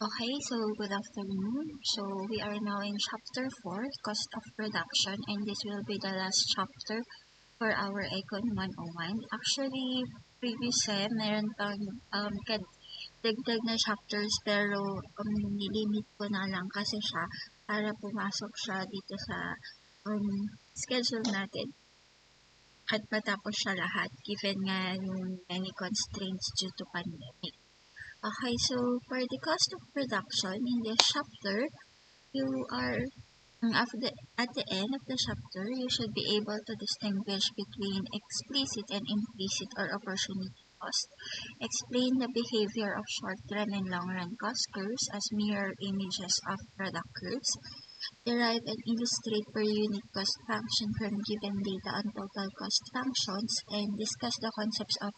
Okay, so good afternoon. So we are now in chapter 4, cost of production, and this will be the last chapter for our Econ 101. Actually, previous meron pang dagdag na chapters pero nilimit ko na lang kasi siya para pumasok siya dito sa schedule natin at matapos siya lahat given nga yung many constraints due to pandemic. Okay, so for the cost of production in this chapter, you are at the end of the chapter, you should be able to distinguish between explicit and implicit or opportunity cost. Explain the behavior of short-run and long-run cost curves as mirror images of product curves. Derive and illustrate per unit cost function from given data on total cost functions, and discuss the concepts of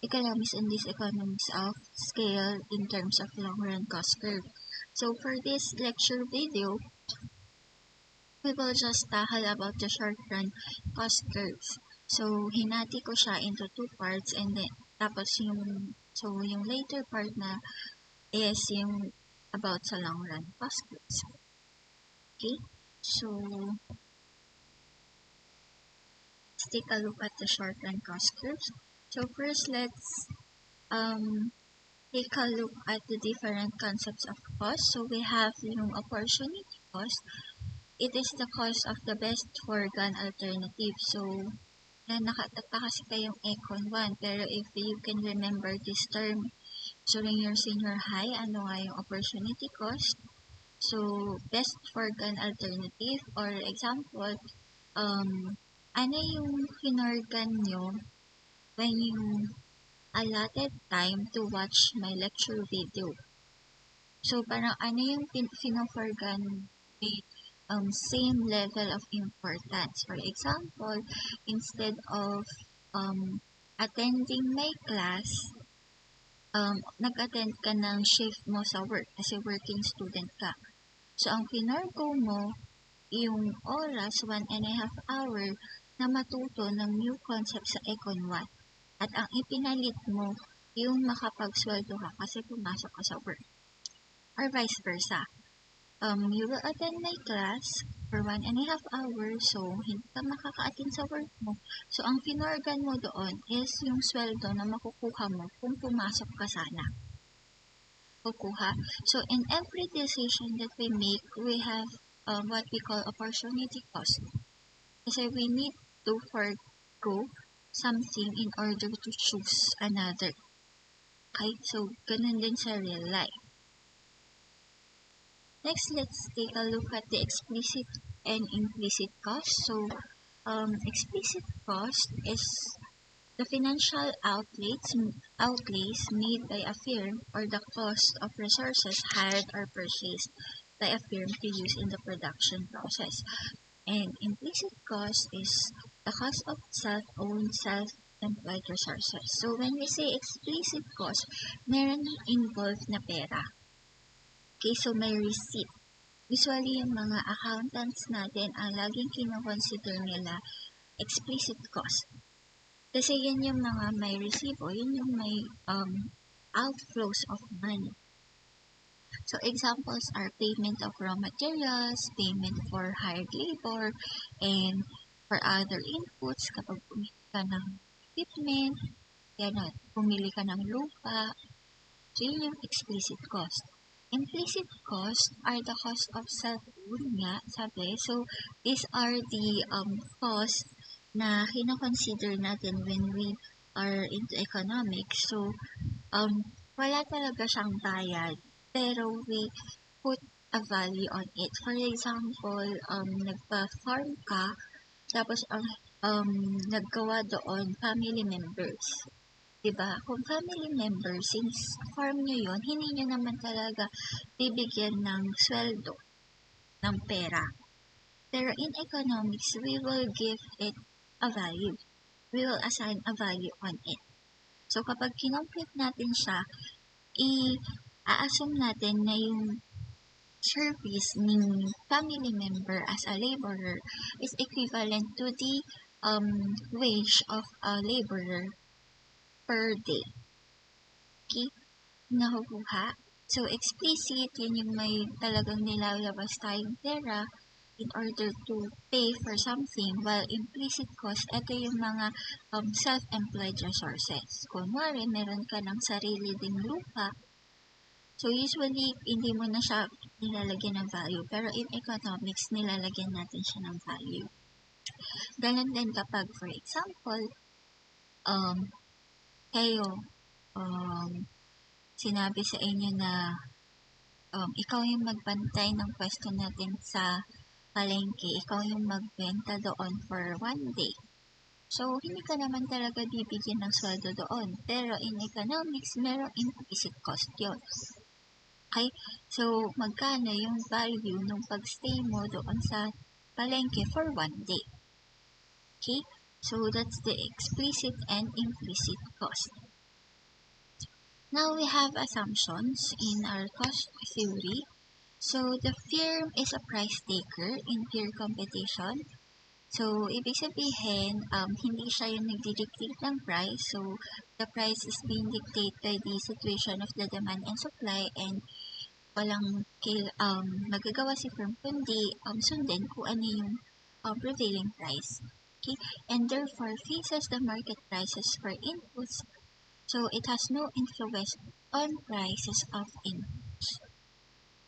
economics and diseconomies of scale in terms of long-run cost curve. So for this lecture video, we will just tackle about the short-run cost curves. So hinati ko siya into two parts, and then tapos yung later part na is yung about sa long-run cost curves. Okay, so let's take a look at the short-run cost curves. So first, let's take a look at the different concepts of cost. So we have yung opportunity cost. It is the cost of the best foregone alternative. So nakatata kasi kayong Econ 1, pero if you can remember this term during your senior high, ano nga yung opportunity cost? So best foregone alternative, or example, ano yung finorgan nyo when you allotted time to watch my lecture video. So parang ano yung finoforgan with same level of importance. For example, instead of attending my class, nag-attend ka ng shift mo sa work kasi working student ka. So ang finorgo mo yung oras, 1.5 hour na matuto ng new concept sa Econ 1. At ang ipinalit mo, yung makapagsweldo ka kasi pumasok ka sa work. Or vice versa. You will attend my class for 1.5 hours, so hindi ka makaka-attend sa work mo. So, ang finorgan mo doon is yung sweldo na makukuha mo kung pumasok ka sana. Kukuha. So, in every decision that we make, we have what we call opportunity cost. Kasi we need to forgo something in order to choose another. Okay, so ganun din sa real life. Next, let's take a look at the explicit and implicit cost. So, explicit cost is the financial outlays made by a firm, or the cost of resources hired or purchased by a firm to use in the production process. And implicit cost is the cost of self-owned, self-employed resources. So, when we say explicit cost, meron involved na pera. Okay, so may receipt. Usually, yung mga accountants natin, ang laging kinoconsider nila explicit cost. Kasi yan yung mga may resibo, yun yung may outflows of money. So, examples are payment of raw materials, payment for hired labor, and for other inputs kapag pumili ka ng equipment, pumili ka ng lupa. So, yun yung explicit cost. Implicit cost are the cost of self-owned nga, sabi. So, these are the costs na kinoconsider natin when we are into economics. So, wala talaga siyang bayad, pero we put a value on it. For example, nagpa-farm ka, tapos naggawa doon family members. Diba? Kung family member, since farm nyo yun, hindi nyo naman talaga bibigyan ng sweldo, ng pera. Pero in economics, we will give it a value. We will assign a value on it. So, kapag kinompute natin siya, i-assume natin na yung service ng family member as a laborer is equivalent to the wage of a laborer per day. Okay? Nakukuha? So, explicit, yun yung may talagang nilalabas tayong pera in order to pay for something, while implicit cost, ito yung mga self-employed resources. Kunwari, meron ka ng sarili ding lupa, so usually, hindi mo na siya nilalagyan ng value, pero in economics, nilalagyan natin siya ng value. Ganon din kapag, for example, kayo, sinabi sa inyo na ikaw yung magbantay ng pwesto natin sa palengke, ikaw yung magbenta doon for 1 day. So, hindi ka naman talaga bibigyan ng sweldo doon. Pero in economics, merong implicit cost yun. Okay? So, magkano yung value ng pagstay mo doon sa palengke for 1 day? Okay? So, that's the explicit and implicit cost. Now, we have assumptions in our cost theory. So, the firm is a price taker in peer competition. So, ibig sabihin, hindi siya yung nagdi-dictate ng price. So, the price is being dictated by the situation of the demand and supply, and walang magagawa si firm kundi sundin kung ano yung prevailing price. Okay? And therefore, fixes the market prices for inputs. So, it has no influence on prices of inputs.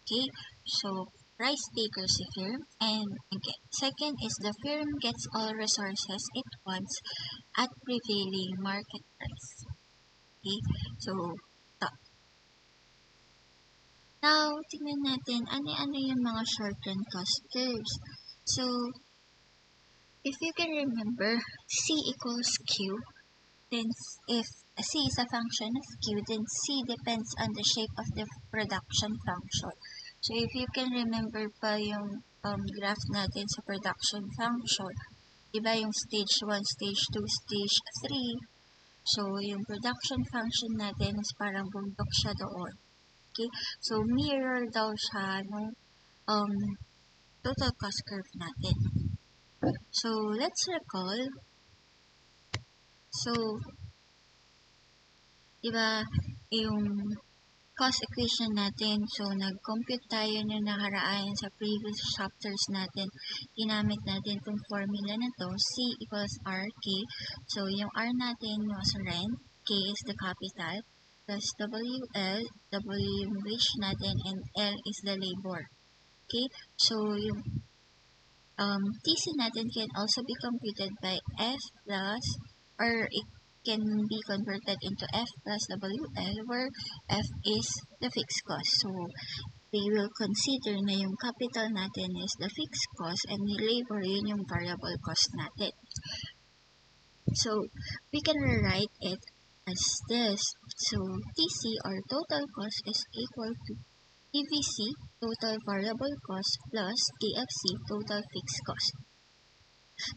Okay? So, price takers si firm. And again, second is the firm gets all resources it wants at prevailing market price. Okay? So, now, tingnan natin ano yung mga short-term cost curves. So, if you can remember, C equals Q, then if C is a function of Q, then C depends on the shape of the production function. So, if you can remember pa yung graph natin sa production function, diba yung stage 1, stage 2, stage 3, so yung production function natin is parang bundok siya doon. Okay? So, mirror daw siya ng total cost curve natin. So, let's recall. So, diba, yung cost equation natin, so, nag-compute tayo na nakaraan sa previous chapters natin. Ginamit natin itong formula na to, C equals RK. So, yung R natin was rent, K is the capital, plus WL, W yung wage natin, and L is the labor. Okay? So, yung TC natin can also be computed by F plus, or it can be converted into F plus WL, where F is the fixed cost. So, we will consider na yung capital natin is the fixed cost and yung labor, yun yung variable cost natin. So, we can rewrite it as this. So, TC or total cost is equal to TVC, total variable cost, plus TFC, total fixed cost.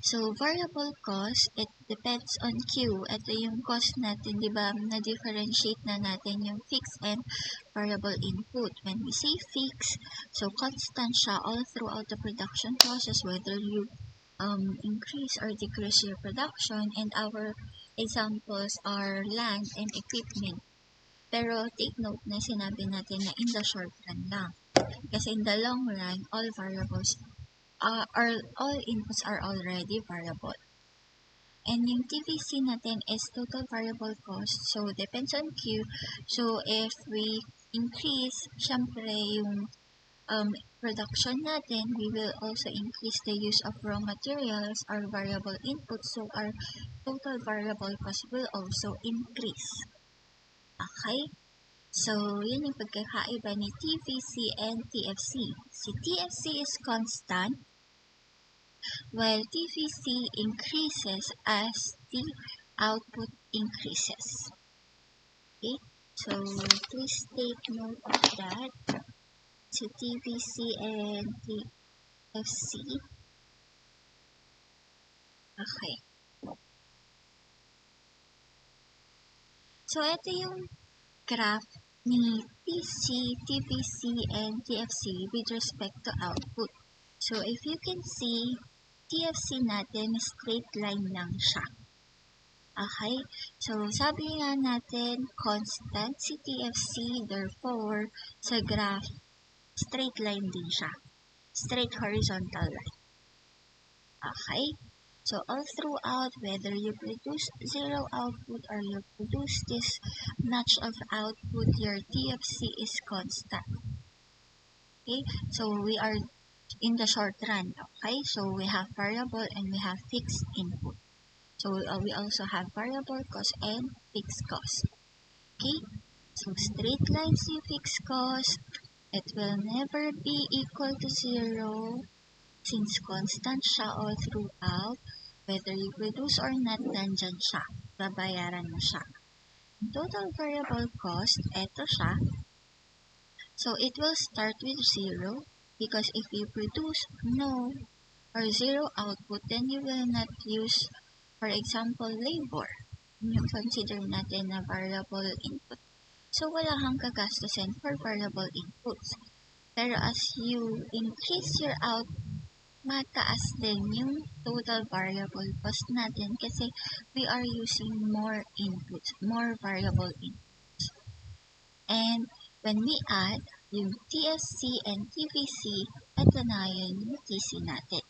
So, variable cost, it depends on Q. Ito yung cost natin, di ba? Na-differentiate na natin yung fixed and variable input. When we say fixed, so constant siya all throughout the production process, whether you increase or decrease your production, and our examples are land and equipment. Pero take note na sinabi natin na in the short run lang. Kasi in the long run, all variables all inputs are already variable. And yung TVC natin is total variable cost. So, depends on Q. So, if we increase, syempre, yung production natin, we will also increase the use of raw materials or variable inputs. So, our total variable cost will also increase. Okay? So, yun yung pagkakaiba ni TVC and TFC. Si TFC is constant, while TVC increases as the output increases. Okay? So, please take note of that. So, TVC and TFC. Okay. So, ito yung graph ni TC, TVC, and TFC with respect to output. So, if you can see, TFC natin, straight line lang siya. Okay? So, sabi nga natin, constant si TFC, therefore, sa graph, straight line din siya. Straight horizontal line. Okay? So, all throughout, whether you produce zero output or you produce this much of output, your TFC is constant. Okay? So, we are in the short run. Okay? So, we have variable and we have fixed input. So, we also have variable cost and fixed cost. Okay? So, straight lines yung fixed cost, it will never be equal to zero since constant siya all throughout. Whether you produce or not, nandyan siya. Babayaran mo siya. Total variable cost, eto siya. So, it will start with 0 because if you produce no or zero output, then you will not use, for example, labor. Yung consider natin na variable input. So, wala kang kagastusin for variable inputs. Pero as you increase your output, mataas din yung total variable cost natin kasi we are using more inputs, more variable inputs. And when we add yung TSC and TVC, ito na yun yung TC natin.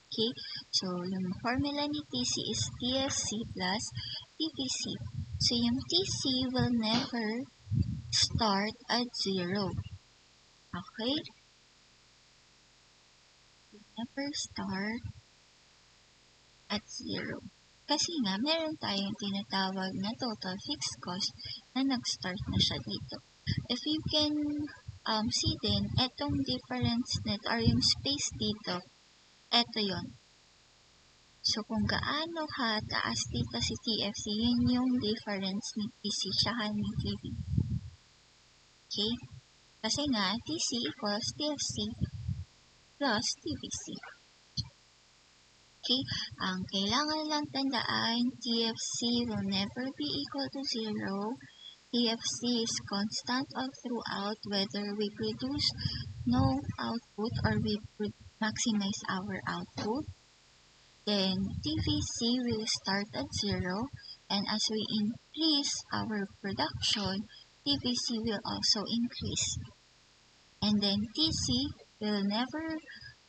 Okay? So, yung formula ni TC is TSC plus TVC. So, yung TC will never start at 0. Okay? Never start at 0. Kasi nga, meron tayong tinatawag na total fixed cost na nag-start na siya dito. If you can see din, etong difference net or yung space dito, eto yon. So, kung gaano taas dito si TFC, yun yung difference ni TC siya ni TV. Okay? Kasi nga, TC equals TFC plus TVC. Okay, ang kailangan lang tandaan, TFC will never be equal to 0. TFC is constant all throughout whether we produce no output or we maximize our output. Then TVC will start at 0 and as we increase our production, TVC will also increase. And then TC will never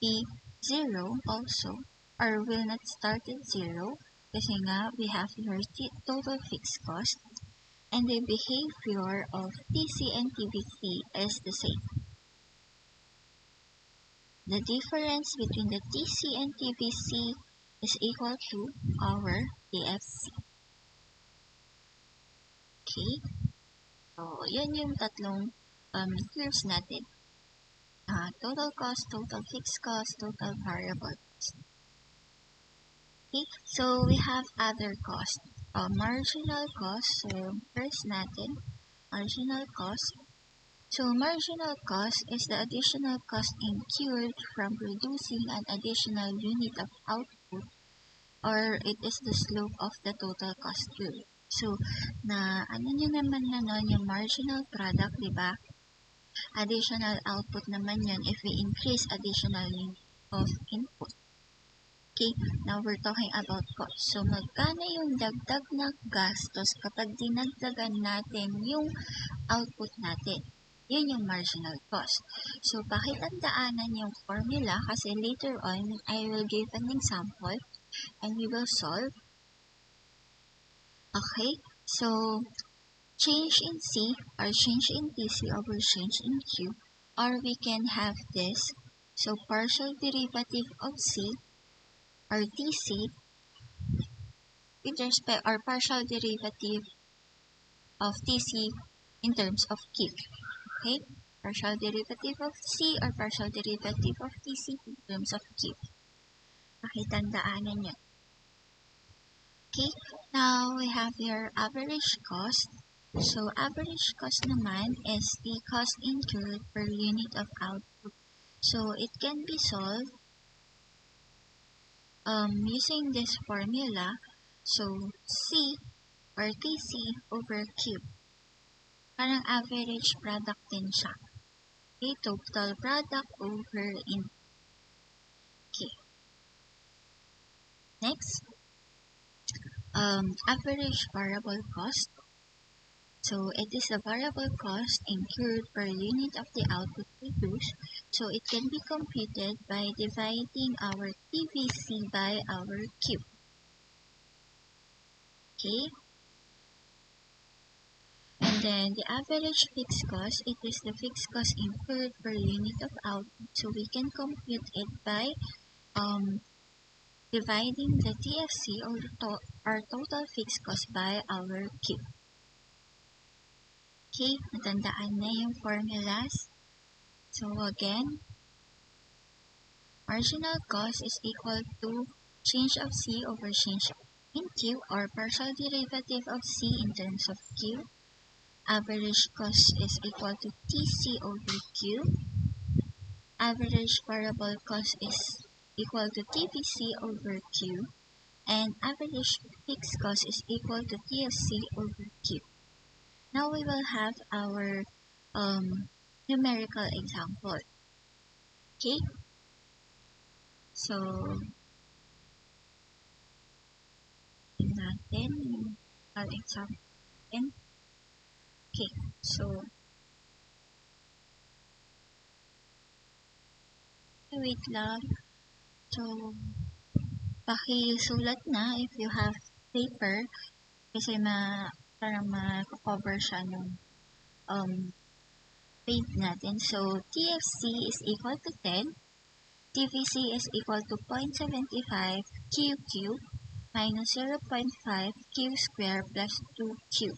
be 0 also. Or will not start at 0 kasi nga we have your total fixed cost and the behavior of TC and TVC is the same. The difference between the TC and TVC is equal to our TFC. Okay? So, yan yung tatlong curves natin. Total cost, total fixed cost, total variable cost. Okay, so we have other costs. Marginal cost, so first natin, marginal cost. So marginal cost is the additional cost incurred from producing an additional unit of output or it is the slope of the total cost curve. So, ano nyo naman na nun, yung marginal product, di ba? Additional output naman yun if we increase additional unit of input. Okay, now we're talking about cost. So, magkano yung dagdag na gastos kapag dinagdagan natin yung output natin? Yun yung marginal cost. So, pakitandaanan yung formula kasi later on, I will give an example and we will solve. Okay, so, change in C or change in TC over change in Q, or we can have this. So, partial derivative of C or TC with respect or partial derivative of TC in terms of Q. Okay? Partial derivative of C or partial derivative of TC in terms of Q. Pakitandaanan yun. Okay? Now, we have your average cost. So, average cost naman is the cost incurred per unit of output. So, it can be solved using this formula. So, C or TC over Q. Parang average product din siya. Okay, total product over input. Okay. Next. average variable cost. So it is the variable cost incurred per unit of the output produced. So it can be computed by dividing our TVC by our Q. Okay? And then the average fixed cost, it is the fixed cost incurred per unit of output. So we can compute it by dividing the TFC or our total fixed cost by our Q. Okay, natandaan na yung formulas. So again, marginal cost is equal to change of C over change in Q or partial derivative of C in terms of Q. Average cost is equal to TC over Q. Average variable cost is equal to TVC over Q. And average fixed cost is equal to TFC over Q. Now we will have our numerical example. Okay? So, natin yung example natin. Okay, so, wait lang. So, pakisulat na if you have paper kasi parang ma-cover siya ng page natin. So, TFC is equal to 10, TVC is equal to 0.75 QQ minus 0.5 Q square plus 2Q.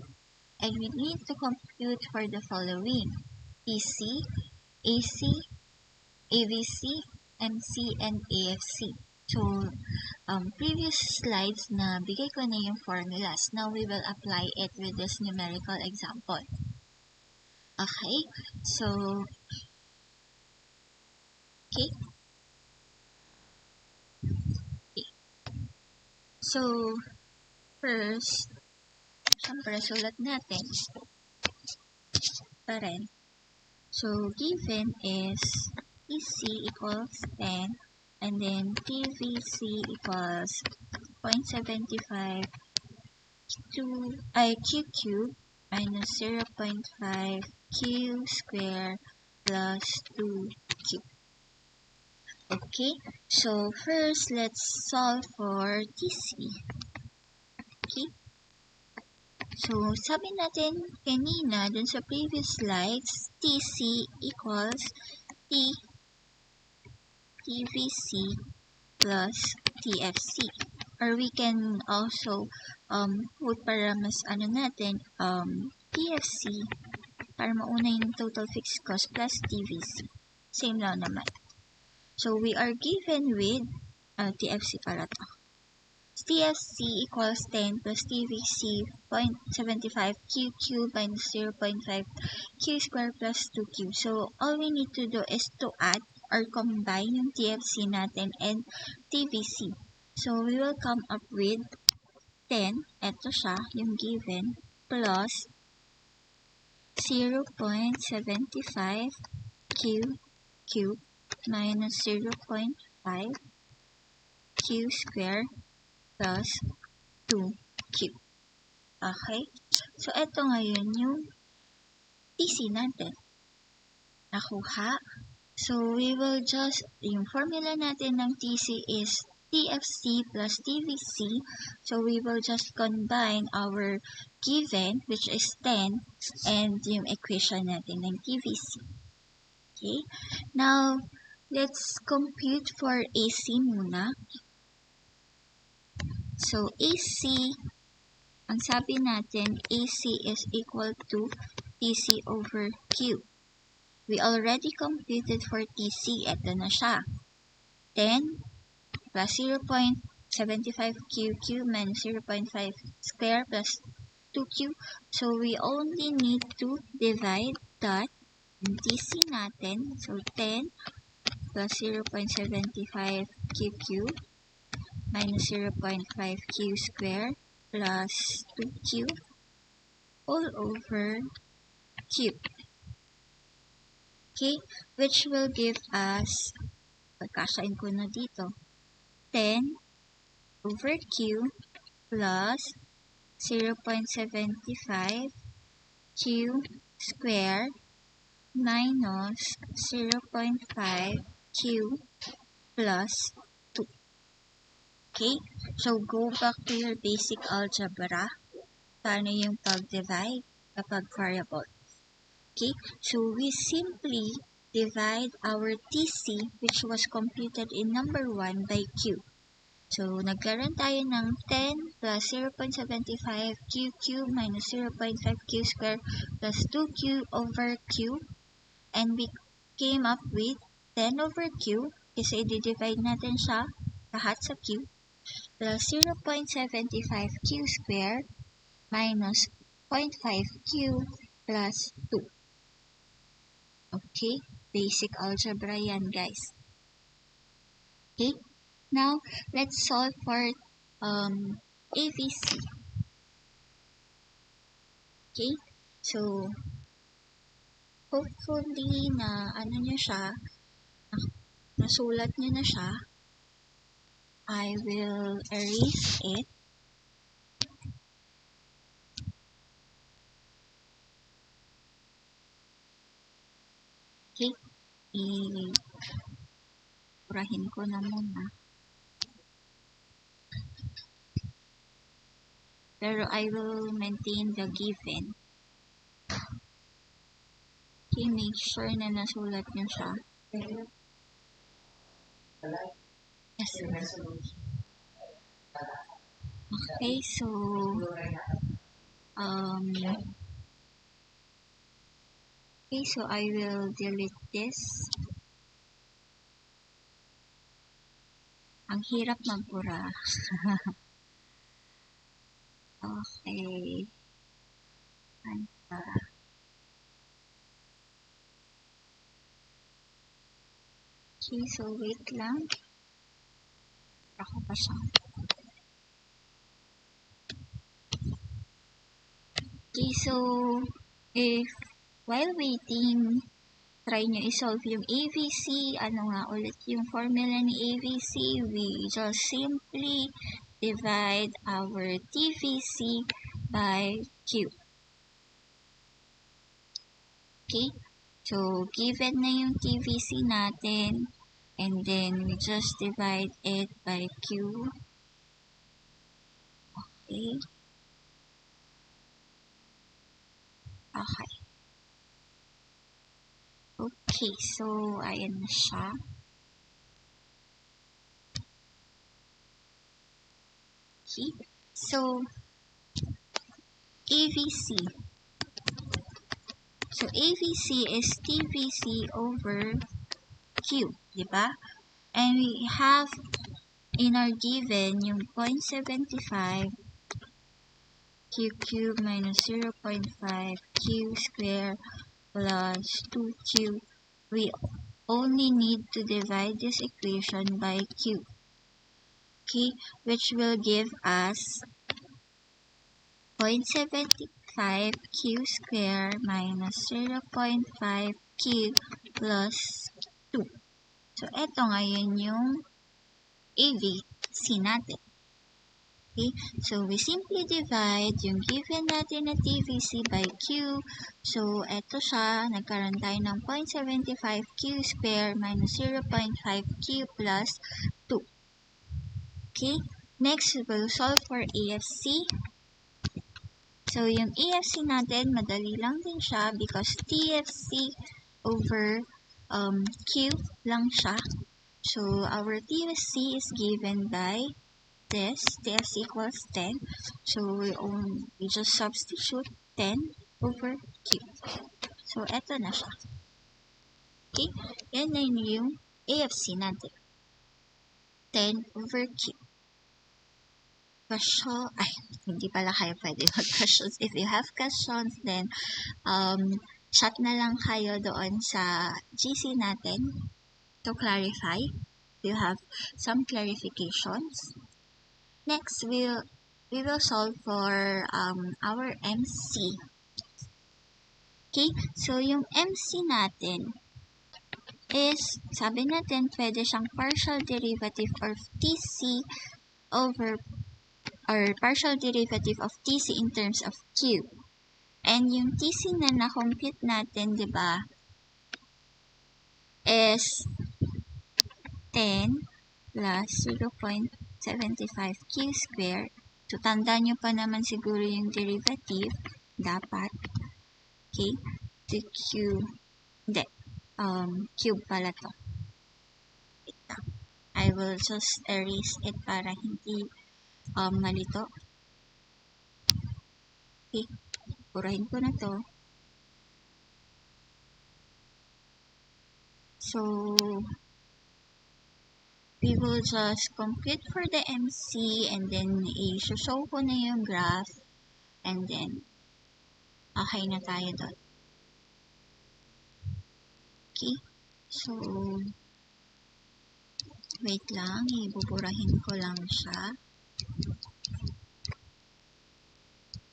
And we need to compute for the following: PC, AC, AVC, MC, and AFC. So, previous slides na bigay ko na yung formulas. Now, we will apply it with this numerical example. Okay? So, okay. So, first, syempre, sulat natin. Pa rin. So, given is EC equals 10, and then TVC equals 0.75 Q cube minus 0.5 Q square plus 2Q. Okay, so first let's solve for TC. Okay, so sabi natin kanina dun sa previous slides, TC equals TVC plus TFC. Or we can also put para mas natin, TFC para mauna yung total fixed cost plus TVC. Same lang naman. So we are given with TFC para to. TFC equals 10 plus TVC 0.75 Q cube minus 0.5 Q square plus 2Q. So all we need to do is to add or combine yung TFC natin and TVC. So we will come up with 10, eto siya, yung given, plus 0.75 Q cube minus 0.5 Q square plus 2Q. Okay? So, ito ngayon yung TC natin. Nakuha. So, we will just, yung formula natin ng TC is TFC plus TVC. So, we will just combine our given, which is 10, and yung equation natin ng TVC. Okay? Now, let's compute for AC muna. So, AC, ang sabi natin, AC is equal to TC over Q. We already computed for TC. Ito na siya. 10 plus 0.75 QQ minus 0.5 square plus 2Q. So, we only need to divide that in TC natin. So, 10 plus 0.75 QQ minus 0.5 Q square plus 2Q all over Q. Okay, which will give us, pagkasain ko na dito, 10 over Q plus 0.75 q square minus 0.5 q plus 2. Okay? So, go back to your basic algebra. Paano yung pag-divide kapag variable? Okay? So, we simply divide our TC, which was computed in number 1, by Q. So, nagkaroon tayo ng 10 plus 0.75 q cube minus 0.5 q square plus 2q over q. And we came up with 10 over q kasi i-divide natin siya lahat sa q plus 0.75 q square minus 0.5 q plus 2. Okay? Basic algebra yan, guys. Okay? Now, let's solve for AVC. Okay? So, hopefully na nyo siya, nasulat nyo na siya. I will erase it. Okay? Purahin ko na muna. Pero I will maintain the given. Okay, make sure na nasulat nyo siya. Yes. Okay, so I will delete this. Ang hirap magpura. Okay. Okay, so wait lang. Ako pa siya. Okay, so if while waiting, try nyo i-solve yung AVC. Ano nga ulit yung formula ni AVC? We just simply divide our TVC by Q. Okay? So, given na yung TVC natin, and then we just divide it by Q. Okay? Okay. Okay, so, ayan na siya. Okay? So, AVC. So, AVC is TVC over Q, di ba? And we have in our given yung 0.75 q cube minus 0.5 q square plus 2q. We only need to divide this equation by q. Okay, which will give us 0.75 q square minus 0.5 q plus 2. So, eto ngayon yung AVC natin. Okay, so we simply divide yung given natin na TVC by Q. So, eto siya, nagkaroon tayo ng 0.75 Q square minus 0.5 Q plus 2. Okay, next we will solve for AFC. So, yung AFC natin, madali lang din siya because TFC over Q lang siya. So, our TFC is given by this, TFC equals 10. So, we just substitute 10 over Q. So, eto na siya. Okay? Yan na yung AFC natin. 10 over Q. Question, hindi pala kayo pwede mag-questions. If you have questions, then chat na lang kayo doon sa GC natin to clarify. You have some clarifications. Next, we will solve for our MC. Okay, so yung MC natin is, sabi natin, pwede siyang partial derivative of TC over or partial derivative of TC in terms of Q. And yung TC na na-compute natin, di ba, is 10 plus 0.75 Q squared. So, tandaan nyo pa naman siguro yung derivative. Dapat. Okay? The Q. Hindi. Cube pala to. I will just erase it para hindi malito. Okay. Purahin ko na to. So, we will just compute for the MC and then i-show ko na yung graph and then okay na tayo doon. Okay. So, wait lang. Ibuburahin ko lang siya.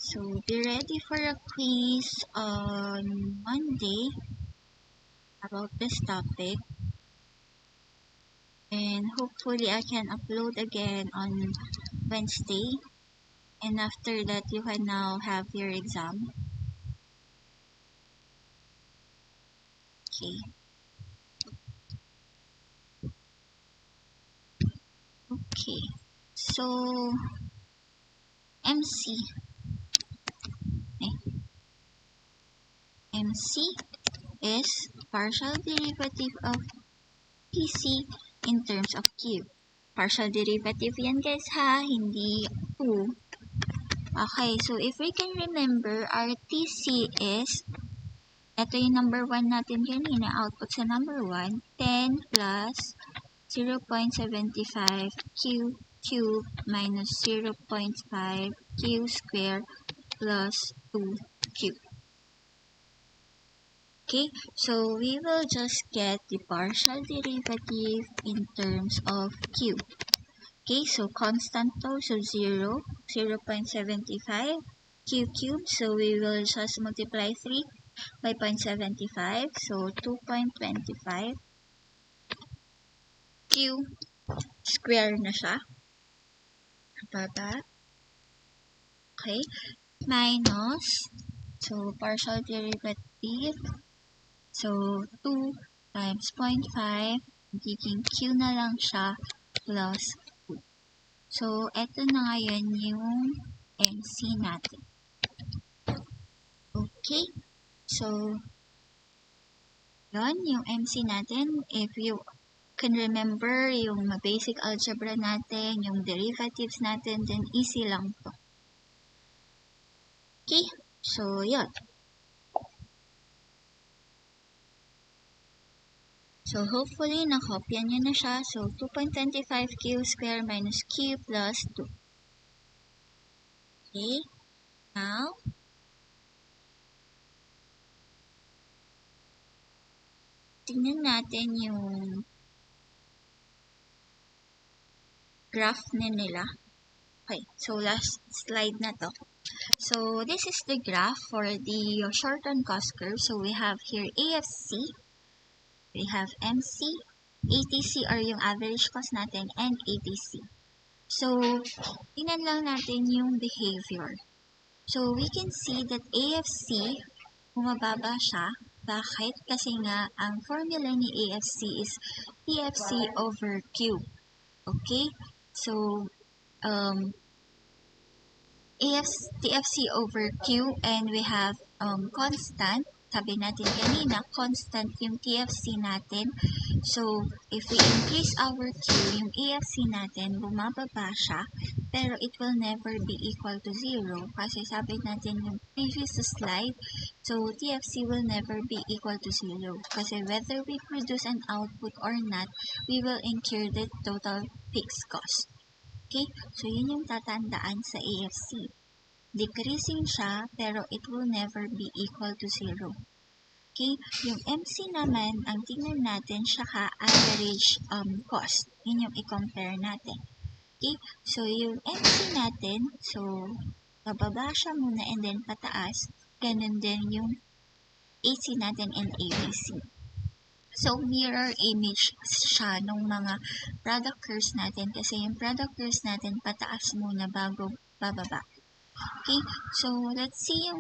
So, be ready for a quiz on Monday about this topic. And hopefully I can upload again on Wednesday. And after that, you can now have your exam. Okay. Okay. So, MC. MC is partial derivative of PC in terms of Q. Partial derivative yan guys ha, hindi 2. Okay, so if we can remember, our TC is, ito yung number 1 natin kanina, output sa number 1, 10 plus 0.75 Q cube minus 0.5 Q squared plus 2Q. Okay, so we will just get the partial derivative in terms of Q. Okay, so constant to, so 0, 0.75 Q cubed, so we will just multiply 3 by 0.75, so 2.25 Q square na siya. Baba. Okay, minus, so partial derivative, so 2 times 0.5, magiging Q na lang siya, plus 2. So, eto na ngayon yung MC natin. Okay, so, yun, yung MC natin, if you can remember yung basic algebra natin, yung derivatives natin, then easy lang to. Okay, so, yun. So, hopefully, nakopya nyo na siya. So, 2.25 Q squared minus Q plus 2. Okay. Now, tingnan natin yung graph nila. Okay. So, last slide na to. So, this is the graph for the short-run cost curve. So, we have here AFC. We have MC, ATC or yung average cost natin, and ATC. So, tingnan lang natin yung behavior. So, we can see that AFC, bumababa siya. Bakit? Kasi nga, ang formula ni AFC is TFC over Q. Okay? So, TFC over Q, and we have constant. Sabi natin kanina, constant yung TFC natin. So, if we increase our Q, yung AFC natin, bumababa siya, pero it will never be equal to 0. Kasi sabi natin yung previous slide, so TFC will never be equal to 0. Kasi whether we produce an output or not, we will incur the total fixed cost. Okay? So, yun yung tatandaan sa AFC. Decreasing siya, pero it will never be equal to 0. Okay? Yung MC naman, ang tingnan natin, siya ka-average cost. Yun yung i-compare natin. Okay? So, yung MC natin, so, bababa siya muna and then pataas. Ganun din yung AC natin and ABC. So, mirror image siya nung mga product curves natin kasi yung product curves natin pataas muna bago bababa. Okay? So, let's see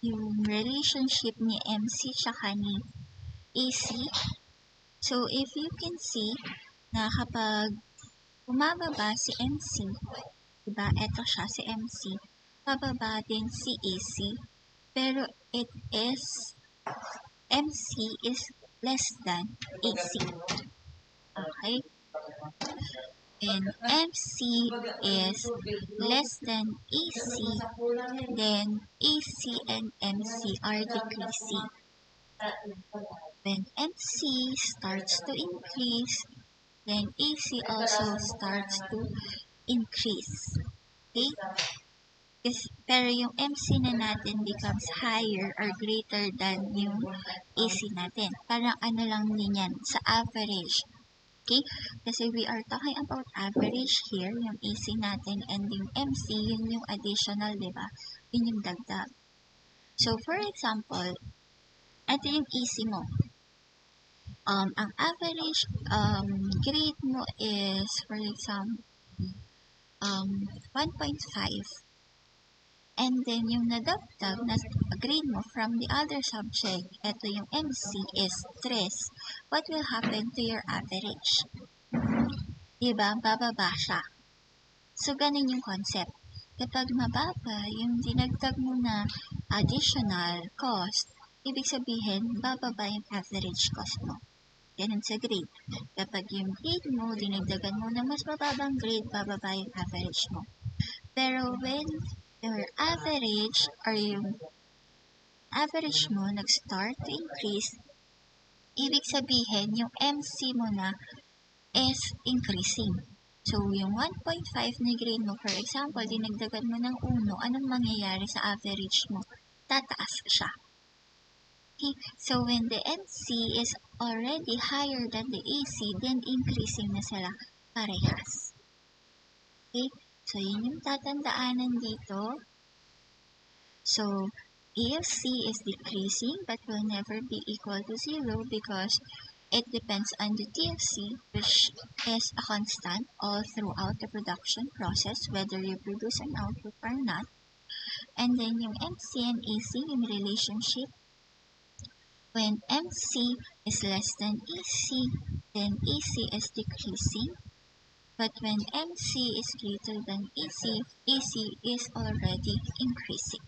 yung relationship ni MC tsaka ni AC. So, if you can see na kapag bumababa si MC, diba? Ito siya si MC. Bababa din si AC. Pero MC is less than AC. Okay? And MC is less than AC, then AC and MC are decreasing. When MC starts to increase, then AC also starts to increase. Okay? Pero yung MC na natin becomes higher or greater than yung AC natin. Parang ano lang din yan, sa average. Okay? Kasi we are talking about average here, yung AC natin, and yung MC, yun yung additional, di ba? Yun yung dagdag. So, for example, ito yung AC mo. Ang average grade mo is, for example, 1.5. And then, yung nadagdag na grade mo from the other subject, ito yung MC, is 3. What will happen to your average? Diba? Bababa siya. So, ganun yung concept. Kapag mababa yung dinagdag mo na additional cost, ibig sabihin, bababa yung average cost mo. Ganun sa grade. Kapag yung grade mo, dinagdagan mo na mas mababang grade, bababa yung average mo. Pero when your average or yung average mo nag-start to increase, ibig sabihin yung MC mo na is increasing. So, yung 1.5 na grade mo, for example, dinagdagan mo ng 1, anong mangyayari sa average mo? Tataas siya. Okay? So, when the MC is already higher than the AC, then increasing na sila parehas. Okay? So, yun yung tatandaanan dito. So, AC is decreasing but will never be equal to 0 because it depends on the TFC, which is a constant all throughout the production process, whether you produce an output or not. And then yung MC and AC, yung relationship, when MC is less than AC, then AC is decreasing. But when MC is greater than AC, AC is already increasing.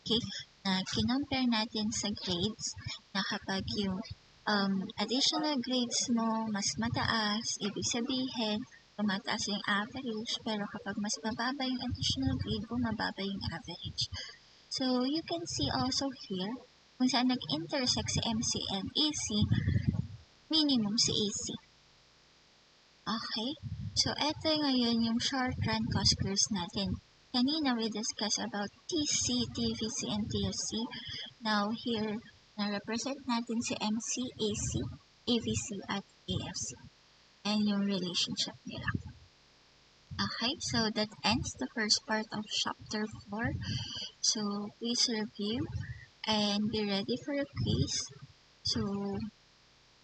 Okay? Na kinompare natin sa grades na kapag yung additional grades mo mas mataas, ibig sabihin, tumataas yung average, pero kapag mas mababa yung additional grade mo, mababa yung average. So, you can see also here, kung saan nag-intersect si MC and AC, minimum si AC. Okay? So, eto ngayon yung short run cost curves natin. Kanina we discussed about TC, TVC, and TFC. Now, here, na-represent natin si MC, AC, AVC, at AFC. And yung relationship nila. Okay, so that ends the first part of chapter 4. So, please review and be ready for a quiz. So,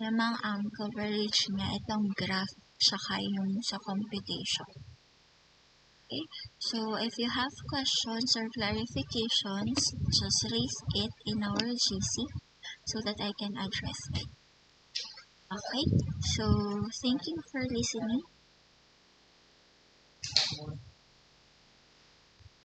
namang ang coverage niya, itong graph, saka yung sa computation. Okay, so if you have questions or clarifications, just raise it in our GC so that I can address it. Okay, so thank you for listening.